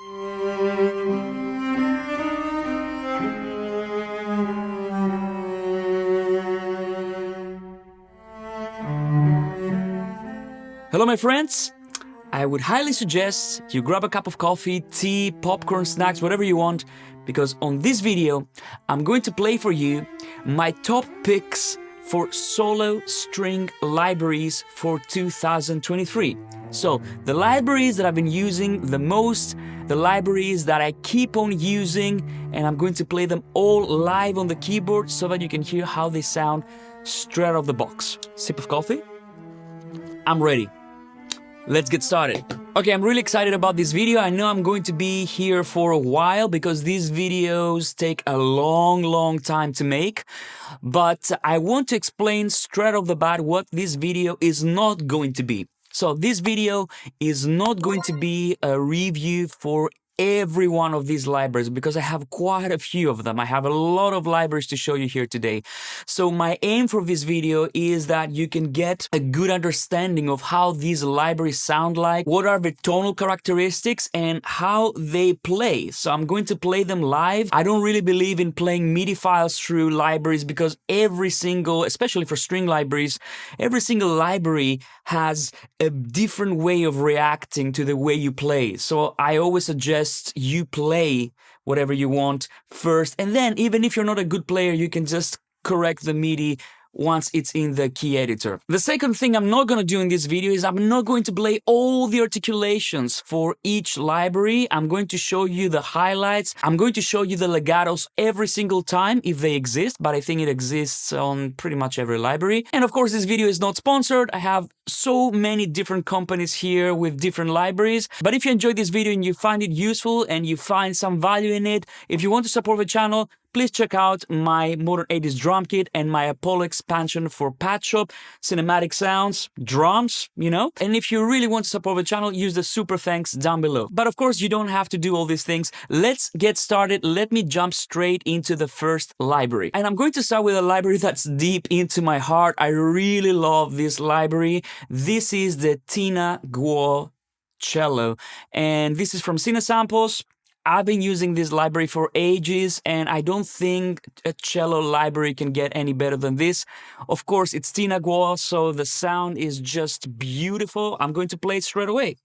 Hello my friends! I would highly suggest you grab a cup of coffee, tea, popcorn, snacks, whatever you want, because on this video I'm going to play for you my top picks for solo string libraries for 2023. So the libraries that I've been using the most, the libraries that I keep on using, and I'm going to play them all live on the keyboard so that you can hear how they sound straight out of the box. Sip of coffee? I'm ready. Let's get started. Okay, I'm really excited about this video. I know I'm going to be here for a while because these videos take a long time to make. But I want to explain straight off the bat what this video is not going to be. So this video is not going to be a review for every one of these libraries because I have quite a few of them. I have a lot of libraries to show you here today. So my aim for this video is that you can get a good understanding of how these libraries sound like, what are the tonal characteristics, and how they play. So I'm going to play them live. I don't really believe in playing MIDI files through libraries because every single, especially for string libraries, every single library has a different way of reacting to the way you play. So I always suggest you play whatever you want first, and then even if you're not a good player, you can just correct the MIDI once it's in the key editor. The second thing I'm not going to do in this video is I'm not going to play all the articulations for each library. I'm going to show you the highlights. I'm going to show you the legatos every single time if they exist, but I think it exists on pretty much every library. And of course, this video is not sponsored. I have so many different companies here with different libraries. But if you enjoyed this video and you find it useful and you find some value in it, if you want to support the channel, please check out my Modern 80s drum kit and my Apollo expansion for Pad Shop, cinematic sounds, drums, you know? And if you really want to support the channel, use the super thanks down below. But of course, you don't have to do all these things. Let's get started. Let me jump straight into the first library. And I'm going to start with a library that's deep into my heart. I really love this library. This is the Guo Cello. And this is from CineSamples. I've been using this library for ages, and I don't think a cello library can get any better than this. Of course, it's Guo, so the sound is just beautiful. I'm going to play it straight away.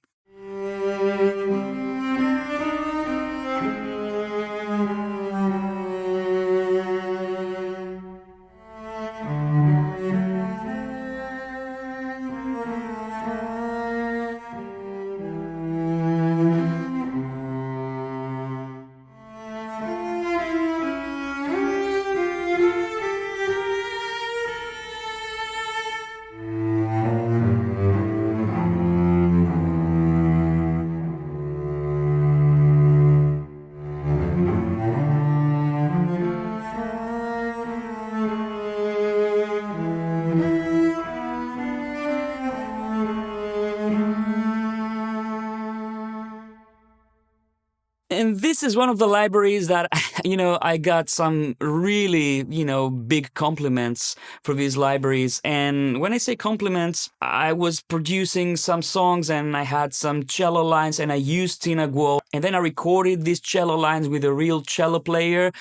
And this is one of the libraries that, I got some really, big compliments for these libraries. And when I say compliments, I was producing some songs and I had some cello lines and I used Guo. And then I recorded these cello lines with a real cello player.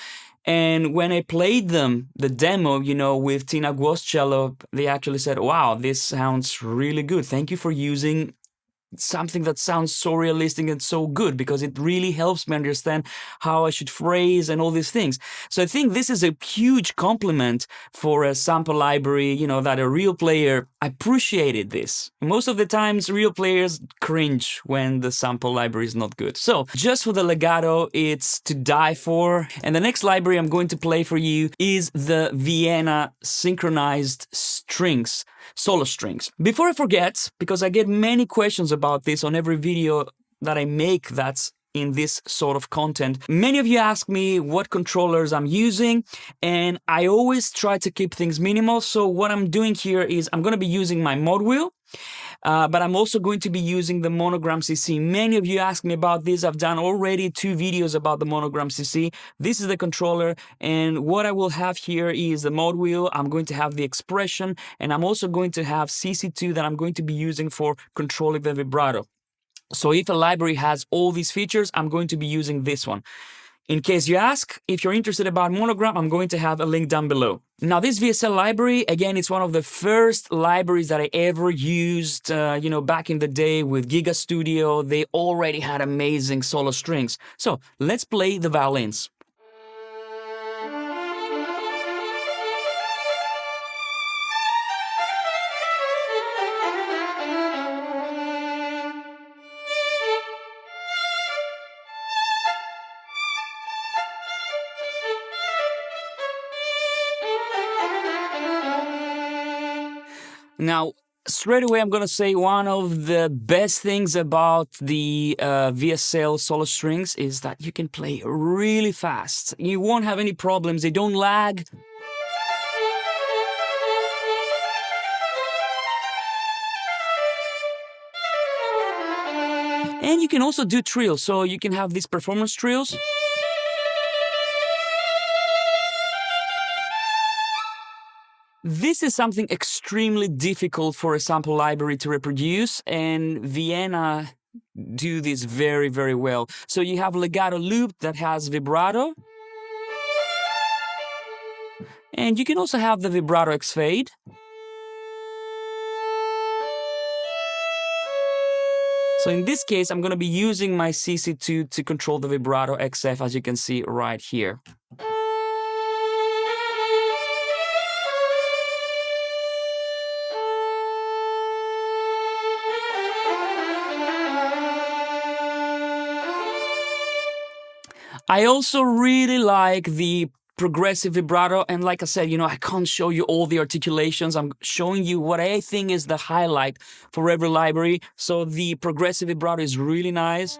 And when I played them, the demo, with Guo's cello, they actually said, wow, this sounds really good. Thank you for using something that sounds so realistic and so good, because it really helps me understand how I should phrase and all these things. So I think this is a huge compliment for a sample library, that a real player appreciated this. Most of the times, real players cringe when the sample library is not good. So just for the legato, it's to die for. And the next library I'm going to play for you is the VSL Synchronized Strings, Solo Strings. Before I forget, because I get many questions about this on every video that I make that's in this sort of content. Many of you ask me what controllers I'm using, and I always try to keep things minimal. So what I'm doing here is I'm going to be using my mod wheel, but I'm also going to be using the Monogram CC. Many of you ask me about this. I've done already 2 videos about the Monogram CC. This is the controller, and what I will have here is the mod wheel. I'm going to have the expression, and I'm also going to have CC2 that I'm going to be using for controlling the vibrato. So if a library has all these features, I'm going to be using this one. In case you ask, if you're interested about Monogram, I'm going to have a link down below. Now, this VSL library, again, it's one of the first libraries that I ever used, back in the day with Giga Studio. They already had amazing solo strings. So let's play the violins. Now, straight away, I'm going to say one of the best things about the VSL Solo Strings is that you can play really fast. You won't have any problems. They don't lag. And you can also do trills. So you can have these performance trills. This is something extremely difficult for a sample library to reproduce, and Vienna do this very, very well. So you have legato loop that has vibrato, and you can also have the vibrato X fade. So in this case, I'm going to be using my CC2 to control the vibrato XF, as you can see right here. I also really like the progressive vibrato, and like I said, I can't show you all the articulations. I'm showing you what I think is the highlight for every library. So the progressive vibrato is really nice.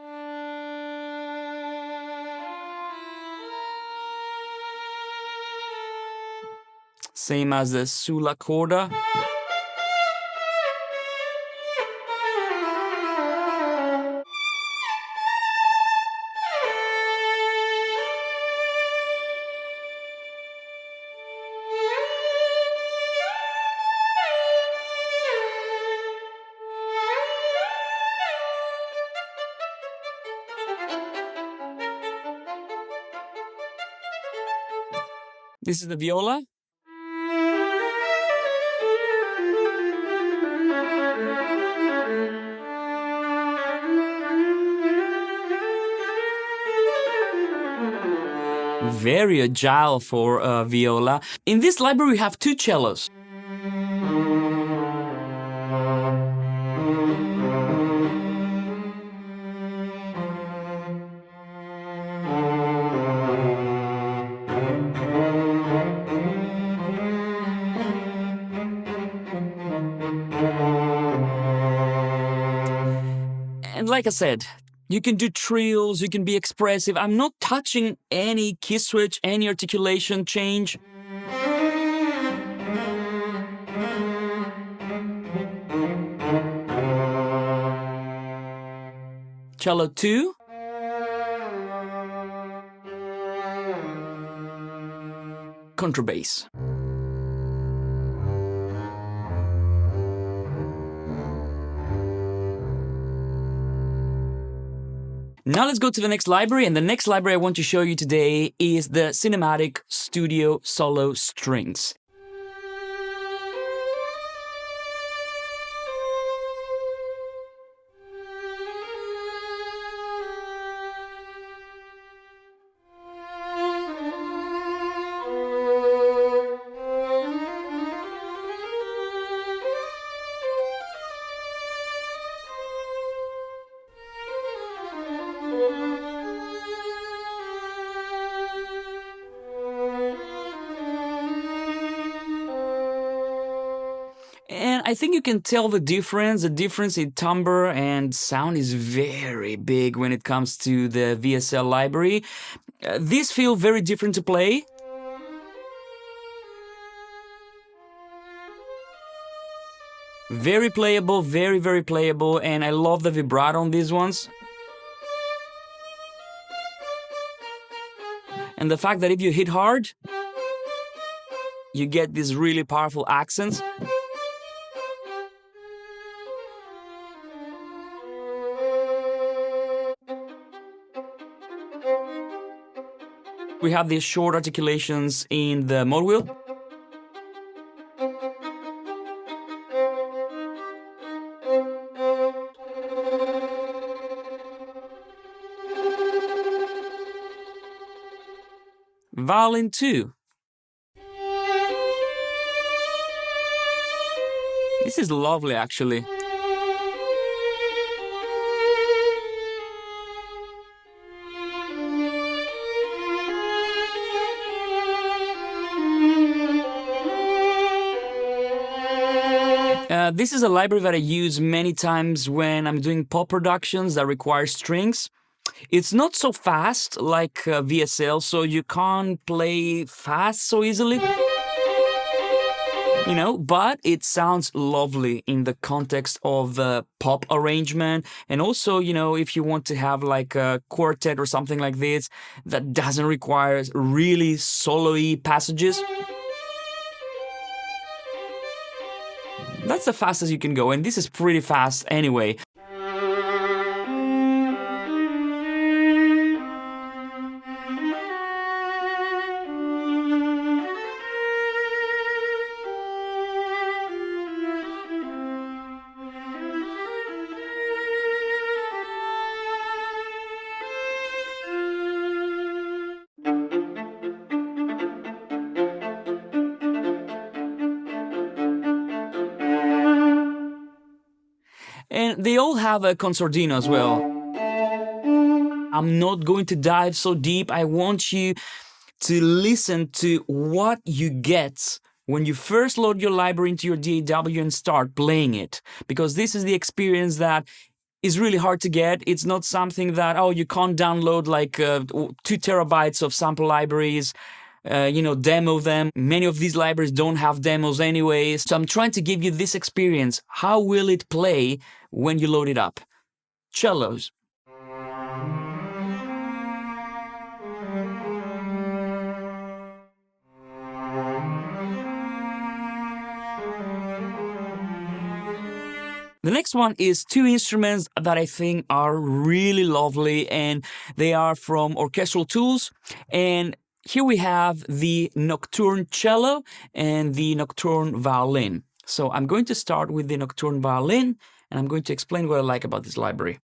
Same as the sulla corda. This is the viola. Very agile for viola. In this library, we have two cellos. And like I said, you can do trills, you can be expressive. I'm not touching any key switch, any articulation change. Cello 2. Contrabass. Now let's go to the next library, and the next library I want to show you today is the Cinematic Studio Solo Strings. And I think you can tell the difference. The difference in timbre and sound is very big when it comes to the VSL library. These feel very different to play. Very playable, very, very playable, and I love the vibrato on these ones. And the fact that if you hit hard, you get these really powerful accents. We have these short articulations in the mode wheel. Violin 2. This is lovely, actually. This is a library that I use many times when I'm doing pop productions that require strings. It's not so fast like VSL, so you can't play fast so easily. You know, but it sounds lovely in the context of the pop arrangement. And also, you know, if you want to have like a quartet or something like this that doesn't require really solo-y passages. That's the fastest you can go, and this is pretty fast anyway. And they all have a concertino as well. I'm not going to dive so deep. I want you to listen to what you get when you first load your library into your DAW and start playing it. Because this is the experience that is really hard to get. It's not something that, oh, you can't download like 2 terabytes of sample libraries. You know, demo them. Many of these libraries don't have demos anyway. So I'm trying to give you this experience. How will it play when you load it up? Cellos. The next one is 2 instruments that I think are really lovely, and they are from Orchestral tools. And here we have the Nocturne cello and the Nocturne violin. So I'm going to start with the Nocturne violin, and I'm going to explain what I like about this library.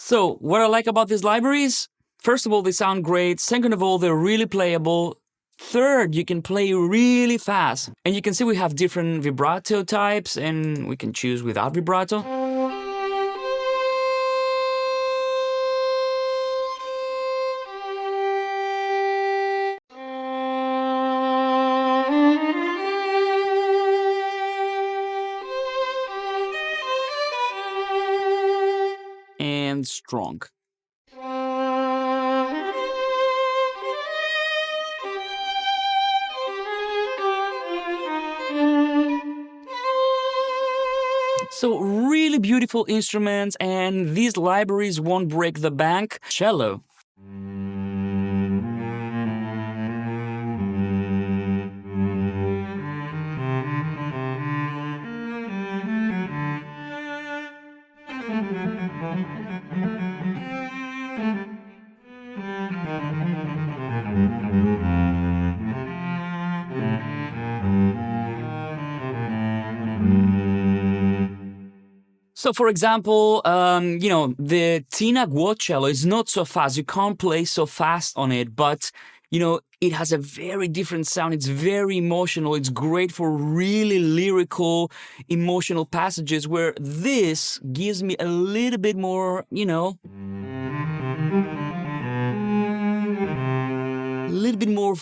So, what I like about these libraries? First of all, they sound great. Second of all, they're really playable. Third, you can play really fast. And you can see we have different vibrato types, and we can choose without vibrato. And strong. So really beautiful instruments, and these libraries won't break the bank. Cello. So, for example, you know, the Tina Guo Cello is not so fast. You can't play so fast on it, but, you know, it has a very different sound. It's very emotional. It's great for really lyrical, emotional passages, where this gives me a little bit more, you know, a little bit more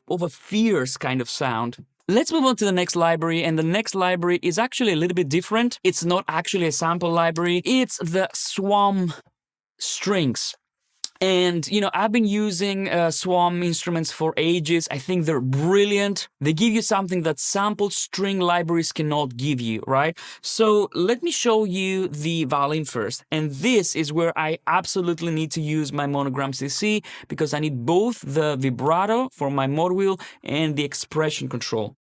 of a fierce kind of sound. Let's move on to the next library, and the next library is actually a little bit different. It's not actually a sample library. It's the Swam Strings. And, you know, I've been using Swam instruments for ages. I think they're brilliant. They give you something that sampled string libraries cannot give you, right? So let me show you the violin first. And this is where I absolutely need to use my Monogram CC because I need both the vibrato for my mod wheel and the expression control.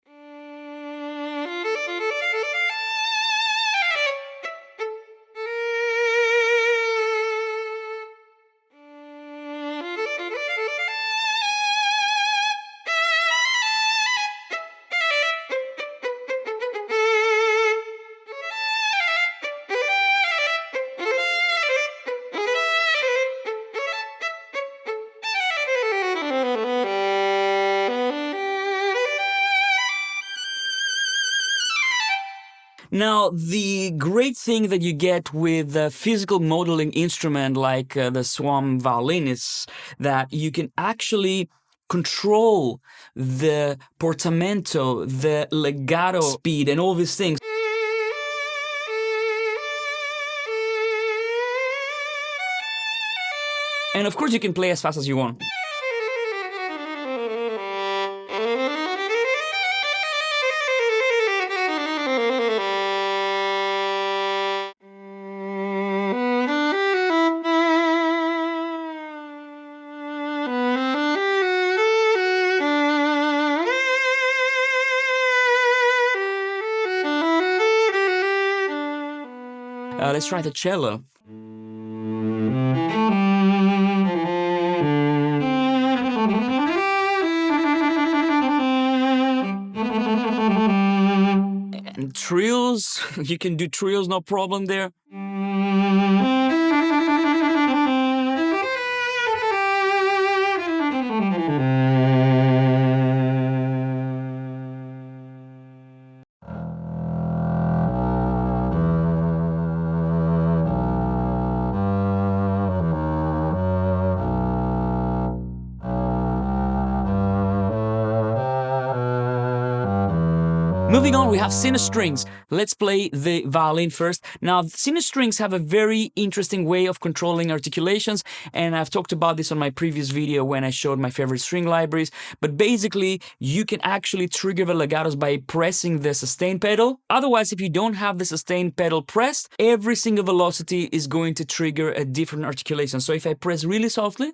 Now, the great thing that you get with a physical modeling instrument like the Swam violin is that you can actually control the portamento, the legato speed, and all these things. And of course, you can play as fast as you want. Let's try the cello. And trills, you can do trills, no problem there. Moving on, we have CineStrings. Let's play the violin first. Now, CineStrings have a very interesting way of controlling articulations, and I've talked about this on my previous video when I showed my favorite string libraries. But basically, you can actually trigger the legatos by pressing the sustain pedal. Otherwise, if you don't have the sustain pedal pressed, every single velocity is going to trigger a different articulation. So if I press really softly,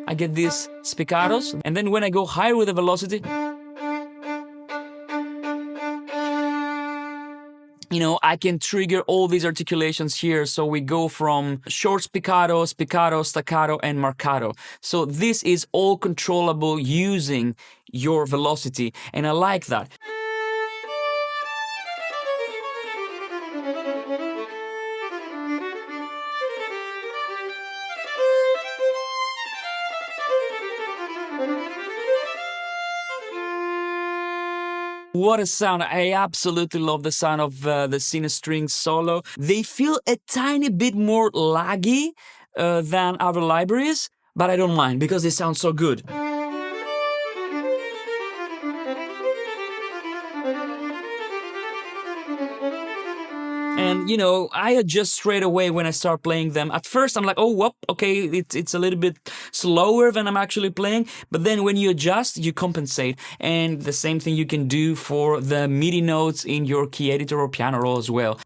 I get these spiccatos, and then when I go higher with the velocity, you know, I can trigger all these articulations here. So we go from short spiccato, spiccato, staccato, and marcato. So this is all controllable using your velocity, and I like that. What a sound. I absolutely love the sound of the CineStrings Solo. They feel a tiny bit more laggy than other libraries, but I don't mind because they sound so good. And, you know, I adjust straight away when I start playing them. At first, I'm like, oh, whoop, okay, it's a little bit slower than I'm actually playing. But then when you adjust, you compensate. And the same thing you can do for the MIDI notes in your key editor or piano roll as well.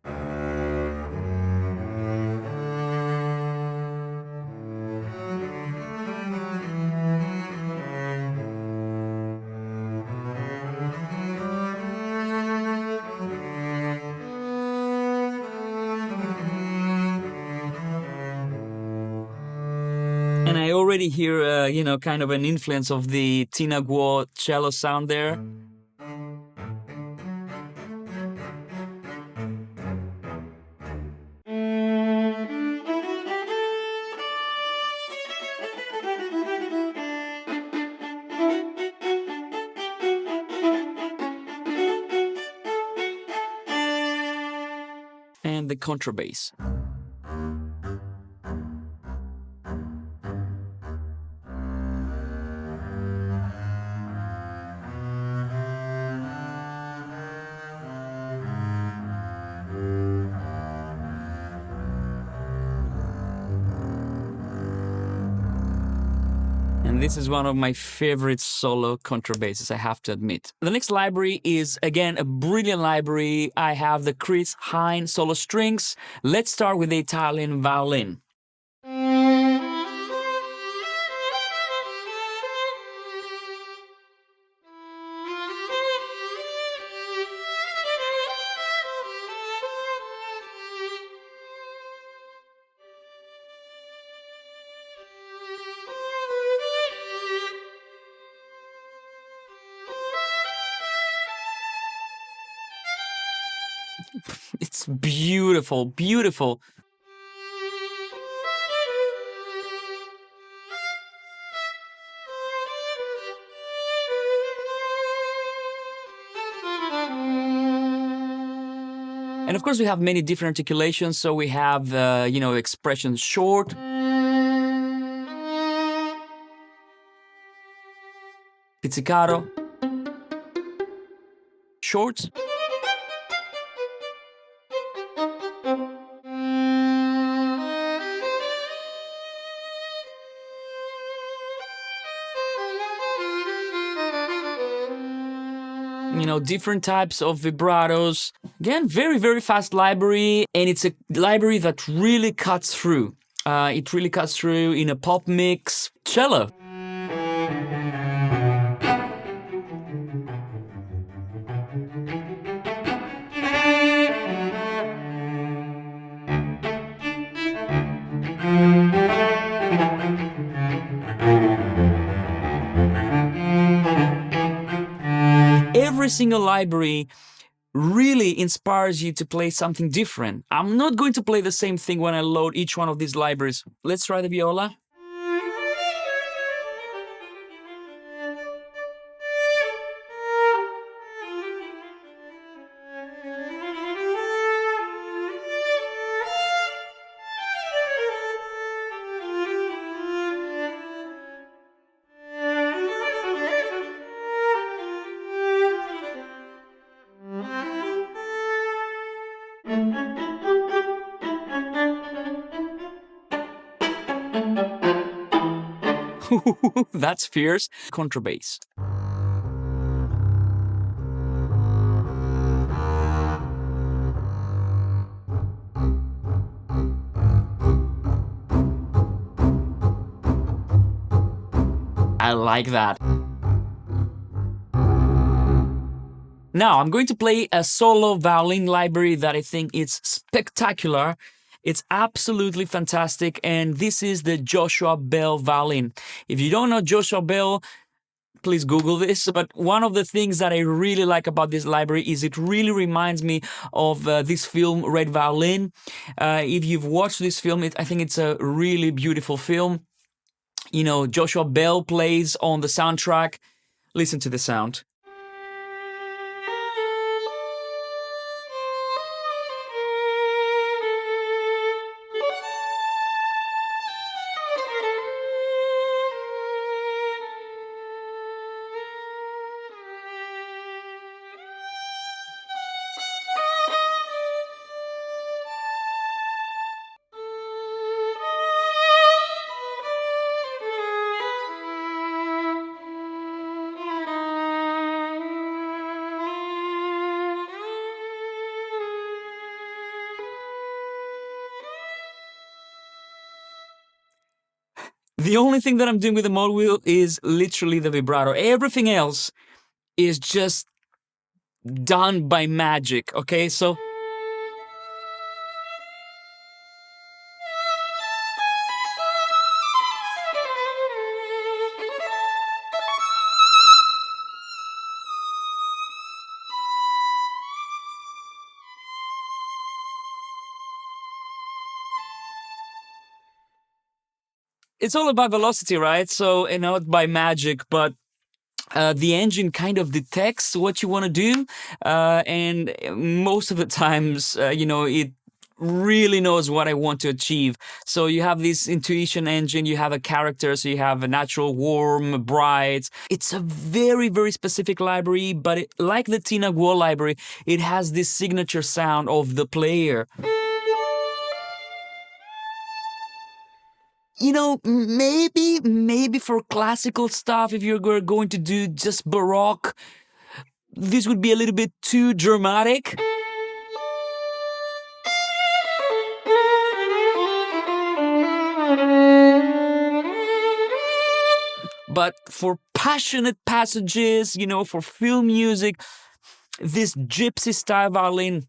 And I already hear, you know, kind of an influence of the Guo Cello sound there. And the contrabass. and this is one of my favorite solo contrabasses, I have to admit. The next library is, again, a brilliant library. I have the Hein solo strings. Let's start with the Italian violin. It's beautiful, beautiful. And of course we have many different articulations, so we have, expressions short, pizzicato, short, different types of vibratos. Again, very, very fast library, and it's a library that really cuts through. It really cuts through in a pop mix. Cello. Every single library really inspires you to play something different. I'm not going to play the same thing when I load each one of these libraries. Let's try the viola. That's fierce. Contrabass. I like that. Now, I'm going to play a solo violin library that I think is spectacular. It's absolutely fantastic, and this is the Joshua Bell violin. If you don't know Joshua Bell, please Google this. But one of the things that I really like about this library is it really reminds me of this film, Red Violin. If you've watched this film, I think it's a really beautiful film. Joshua Bell plays on the soundtrack. Listen to the sound. The only thing that I'm doing with the mode wheel is literally the vibrato. Everything else is just done by magic, okay? So it's all about velocity, right? So, not by magic, but the engine kind of detects what you want to do, and most of the times, it really knows what I want to achieve. So you have this intuition engine, you have a character, so you have a natural, warm, bright. It's a very, very specific library, but like the Tina Guo library, it has this signature sound of the player. You know, maybe for classical stuff, if you're going to do just Baroque, this would be a little bit too dramatic. But for passionate passages, you know, for film music, this gypsy style violin,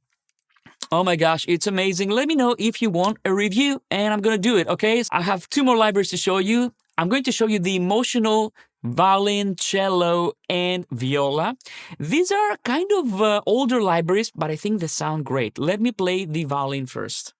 oh my gosh, it's amazing. Let me know if you want a review and I'm gonna do it, okay? I have 2 more libraries to show you. I'm going to show you the emotional violin, cello, and viola. These are kind of older libraries, but I think they sound great. Let me play the violin first.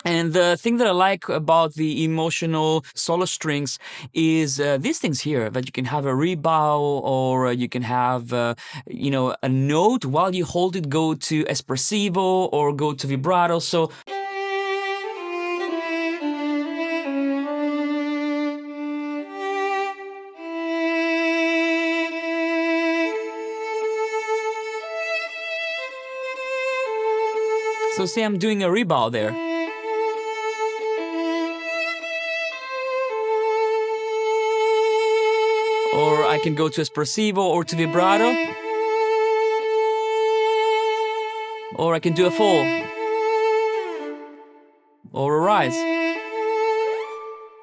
And the thing that I like about the emotional solo strings is these things here, that you can have a rebow, or you can have, you know, a note while you hold it go to espressivo or go to vibrato. So see, I'm doing a rebow there. Or I can go to espressivo or to vibrato. Or I can do a fall. Or a rise.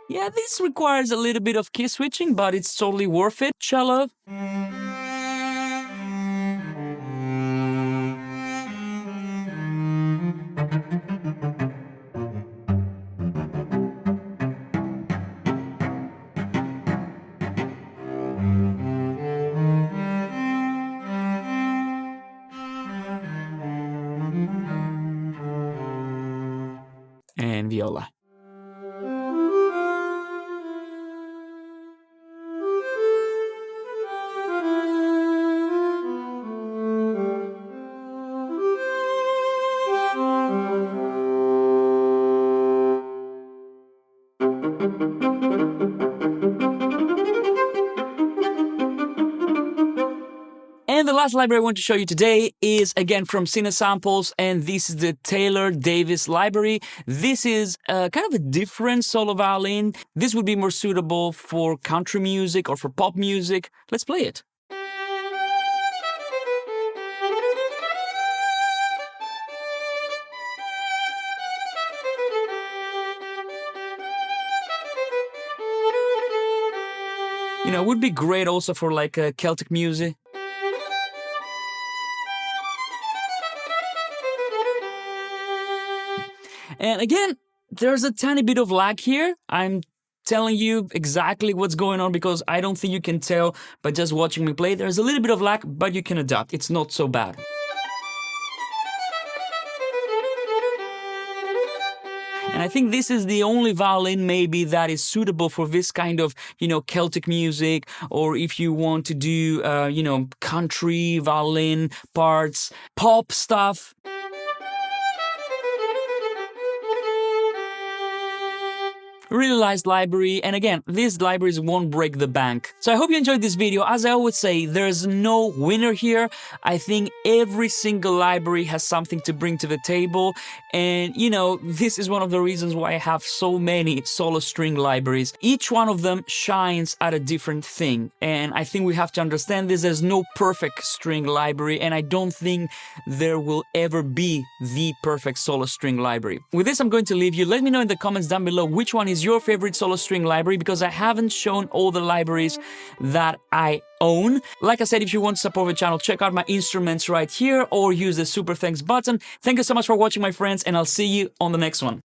Yeah, this requires a little bit of key switching, but it's totally worth it. Cello. And viola. And the last library I want to show you today is again from CineSamples, and this is the Taylor Davis library. This is kind of a different solo violin. This would be more suitable for country music or for pop music. Let's play it. You know, it would be great also for like Celtic music. And again, there's a tiny bit of lag here. I'm telling you exactly what's going on because I don't think you can tell by just watching me play. There's a little bit of lag, but you can adapt. It's not so bad. And I think this is the only violin maybe that is suitable for this kind of, you know, Celtic music, or if you want to do, you know, country violin parts, pop stuff. Really nice library, and again, these libraries won't break the bank. So I hope you enjoyed this video. As I always say, there's no winner here. I think every single library has something to bring to the table, and you know, this is one of the reasons why I have so many solo string libraries. Each one of them shines at a different thing, and I think we have to understand this. There's no perfect string library, and I don't think there will ever be the perfect solo string library. With this, I'm going to leave you. Let me know in the comments down below which one is your favorite solo string library, because I haven't shown all the libraries that I own. Like I said, if you want to support the channel, check out my instruments right here or use the super thanks button. Thank you so much for watching, my friends, and I'll see you on the next one.